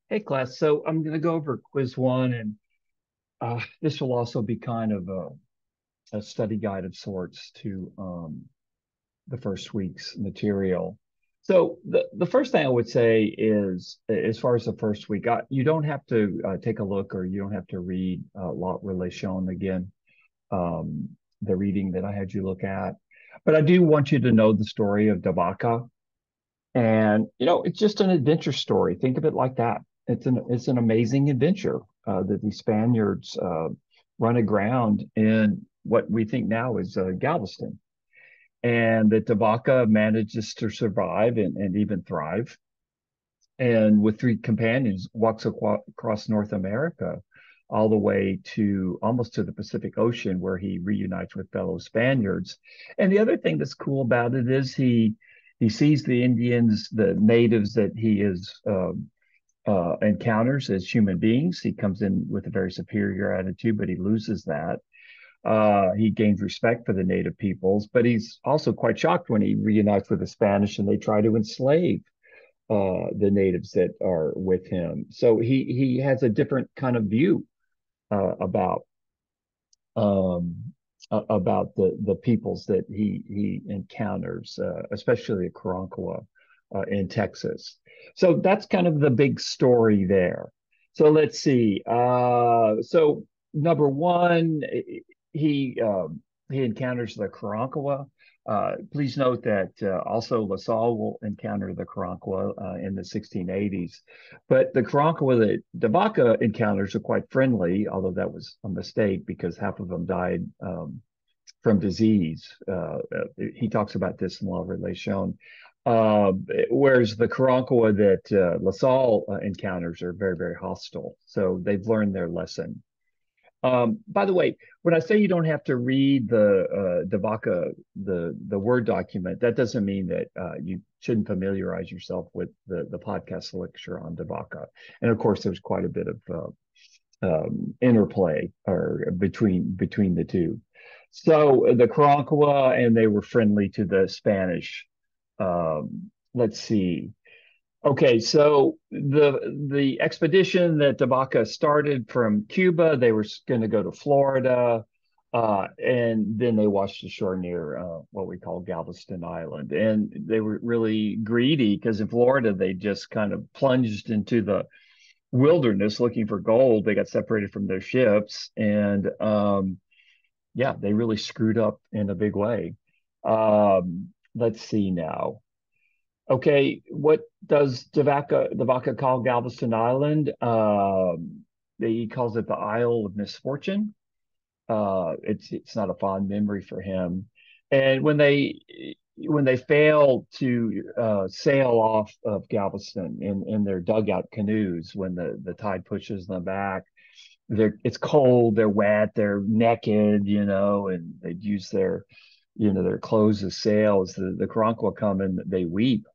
Hey class, so I'm going to go over quiz one, and this will also be kind of a study guide of sorts to the first week's material. So the first thing I would say is, as far as the first week, you don't have to take a look, or you don't have to read La Relation again, um, the reading that I had you look at. But I do want you to know the story of Dabaka. And it's just an adventure story. Think of it like that. It's an amazing adventure that the Spaniards run aground in what we think now is Galveston, and that Tabaka manages to survive and even thrive. And with three companions, walks across North America, all the way to almost to the Pacific Ocean, where he reunites with fellow Spaniards. And the other thing that's cool about it is he sees the Indians, the natives that he is encounters as human beings. He comes in with a very superior attitude, but he loses that. He gains respect for the native peoples, but he's also quite shocked when he reunites with the Spanish and they try to enslave the natives that are with him. So he has a different kind of view about about the peoples that he encounters, especially the Karankawa in Texas. So that's kind of the big story there. So let's see. So number one, he encounters the Karankawa. Please note that also LaSalle will encounter the Karankawa in the 1680s. But the Karankawa that Dabaka encounters are quite friendly, although that was a mistake because half of them died from disease. He talks about this in La Relation. Uh, Whereas the Karankawa that LaSalle encounters are very, very hostile. So they've learned their lesson. By the way, when I say you don't have to read the Vaca, the Word document, that doesn't mean that you shouldn't familiarize yourself with the podcast lecture on Devaka. And of course, there's quite a bit of interplay or between the two. So the Karankawa, and they were friendly to the Spanish. Let's see. Okay, so the expedition that Tabaka started from Cuba, they were going to go to Florida, and then they washed ashore near what we call Galveston Island. And they were really greedy because in Florida they just kind of plunged into the wilderness looking for gold. They got separated from their ships, and yeah, they really screwed up in a big way. Let's see now. Okay, what does Devaka call Galveston Island? He calls it the Isle of Misfortune. It's not a fond memory for him. And when they fail to sail off of Galveston in their dugout canoes, when the tide pushes them back, it's cold, they're wet, they're naked, and they use their clothes as sails. The Karankawa come and they weep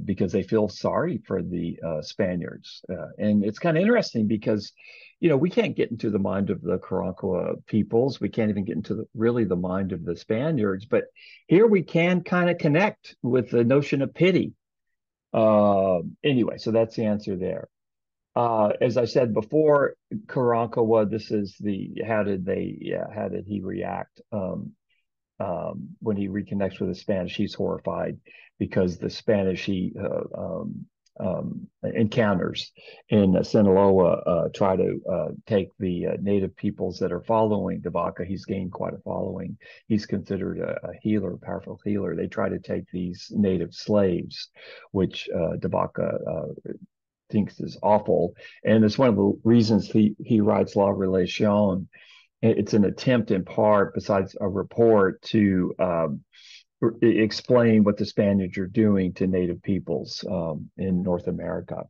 because they feel sorry for the Spaniards. And it's kind of interesting because, we can't get into the mind of the Karankawa peoples. We can't even get into really the mind of the Spaniards. But here we can kind of connect with the notion of pity. Anyway, so that's the answer there. As I said before, Karankawa, this is how did he react? When he reconnects with the Spanish, he's horrified because the Spanish he encounters in Sinaloa try to take the native peoples that are following Devaka. He's gained quite a following. He's considered a healer, a powerful healer. They try to take these native slaves, which Devaka thinks is awful. And it's one of the reasons he writes La Relation. It's an attempt in part, besides a report, to explain what the Spaniards are doing to native peoples in North America.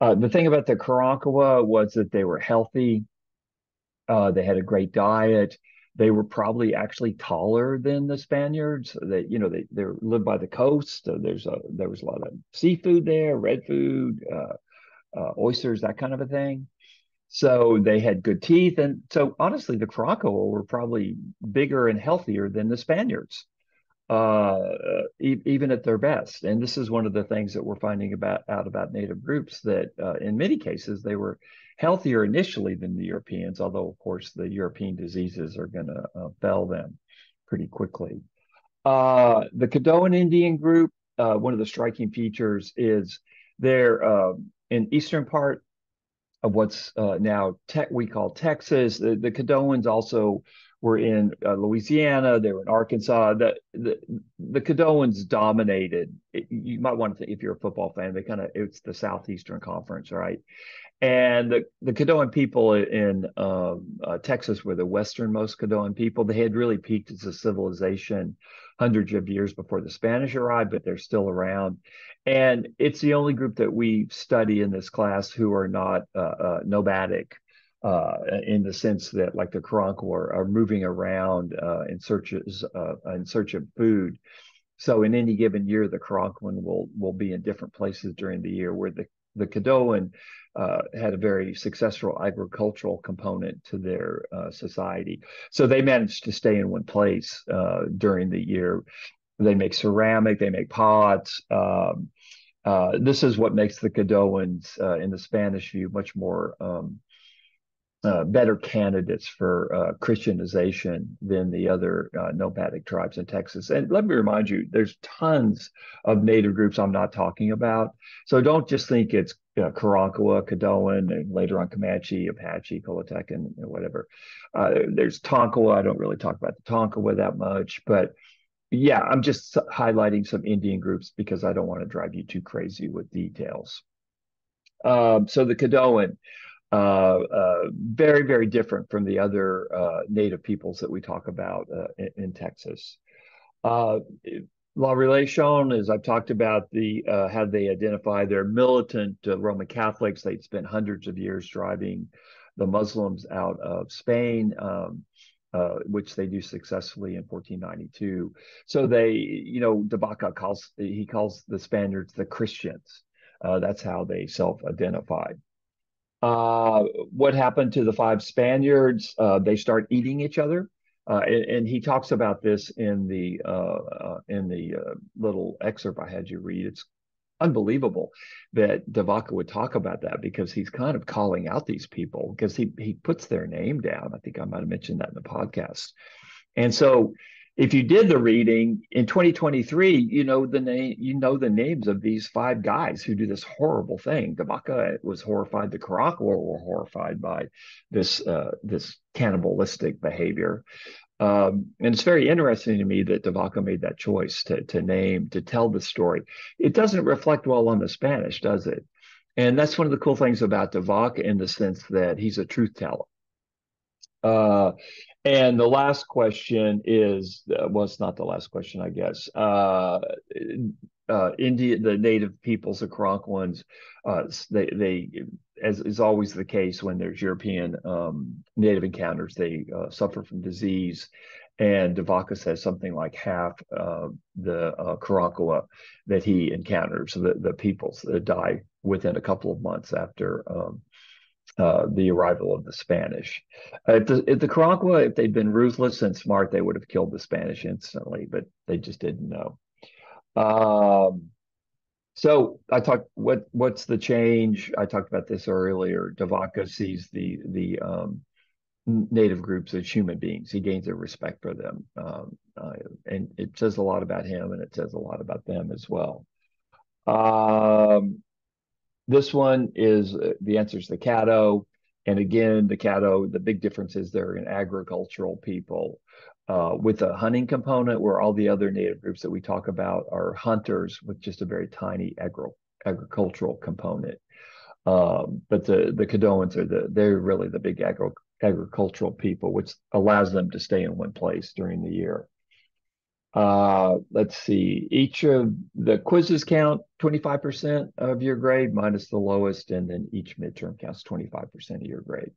The thing about the Karankawa was that they were healthy. They had a great diet. They were probably actually taller than the Spaniards. They lived by the coast. So there was a lot of seafood there, red food, oysters, that kind of a thing. So they had good teeth. And so honestly, the Karankawa were probably bigger and healthier than the Spaniards. even at their best. And this is one of the things that we're finding out about native groups, that in many cases they were healthier initially than the Europeans, although of course the European diseases are going to fell them pretty quickly. The Caddoan Indian group, one of the striking features is they're in eastern part of what's now we call Texas. The Caddoans also were in Louisiana. They were in Arkansas. The Caddoans dominated. You might want to think, if you're a football fan, it's the Southeastern Conference, right? And the Caddoan people in Texas were the westernmost Caddoan people. They had really peaked as a civilization hundreds of years before the Spanish arrived, but they're still around. And it's the only group that we study in this class who are not nomadic, in the sense that, like the Karankawa, are moving around in search of food. So in any given year, the Karankawan will be in different places during the year, where the Caddoan had a very successful agricultural component to their society. So they managed to stay in one place during the year. They make ceramic, they make pots. This is what makes the Caddoans, in the Spanish view, much more better candidates for Christianization than the other nomadic tribes in Texas. And let me remind you, there's tons of native groups I'm not talking about. So don't just think it's Karankawa, Caddoan, and later on Comanche, Apache, Colotecan, and whatever. There's Tonkawa. I don't really talk about the Tonkawa that much, but yeah, I'm just highlighting some Indian groups because I don't want to drive you too crazy with details. So the Caddoan, very, very different from the other native peoples that we talk about in Texas. Uh, La Relation, as I've talked about, how they identify. They're militant Roman Catholics. They'd spent hundreds of years driving the Muslims out of Spain, which they do successfully in 1492. So De Vaca calls the Spaniards the Christians. That's how they self-identify. What happened to the five Spaniards? They start eating each other, and he talks about this in the little excerpt I had you read. It's unbelievable that De Vaca would talk about that, because he's kind of calling out these people, because he puts their name down. I think I might have mentioned that in the podcast. And so if you did the reading in 2023, the names of these five guys who do this horrible thing. De Vaca was horrified. The Karankawa were horrified by this cannibalistic behavior. And it's very interesting to me that De Vaca made that choice to tell the story. It doesn't reflect well on the Spanish, does it? And that's one of the cool things about De Vaca, in the sense that he's a truth teller. And the last question is, well, it's not the last question, I guess. India, the native peoples, the Karankawas, they, as is always the case when there's European native encounters, they suffer from disease. And De Vaca says something like half the Karankawa that he encounters, the peoples that die within a couple of months after the arrival of the Spanish. If the Karankawa, if they'd been ruthless and smart, they would have killed the Spanish instantly, but they just didn't know. So I talked. What's the change? I talked about this earlier. De Vaca sees the native groups as human beings. He gains a respect for them, and it says a lot about him, and it says a lot about them as well. This one is the answer is the Caddo. And again, the Caddo, the big difference is they're an agricultural people with a hunting component, where all the other native groups that we talk about are hunters with just a very tiny agricultural component. But the Caddoans they're really the big agricultural people, which allows them to stay in one place during the year. Let's see. Each of the quizzes count 25% of your grade minus the lowest, and then each midterm counts 25% of your grade.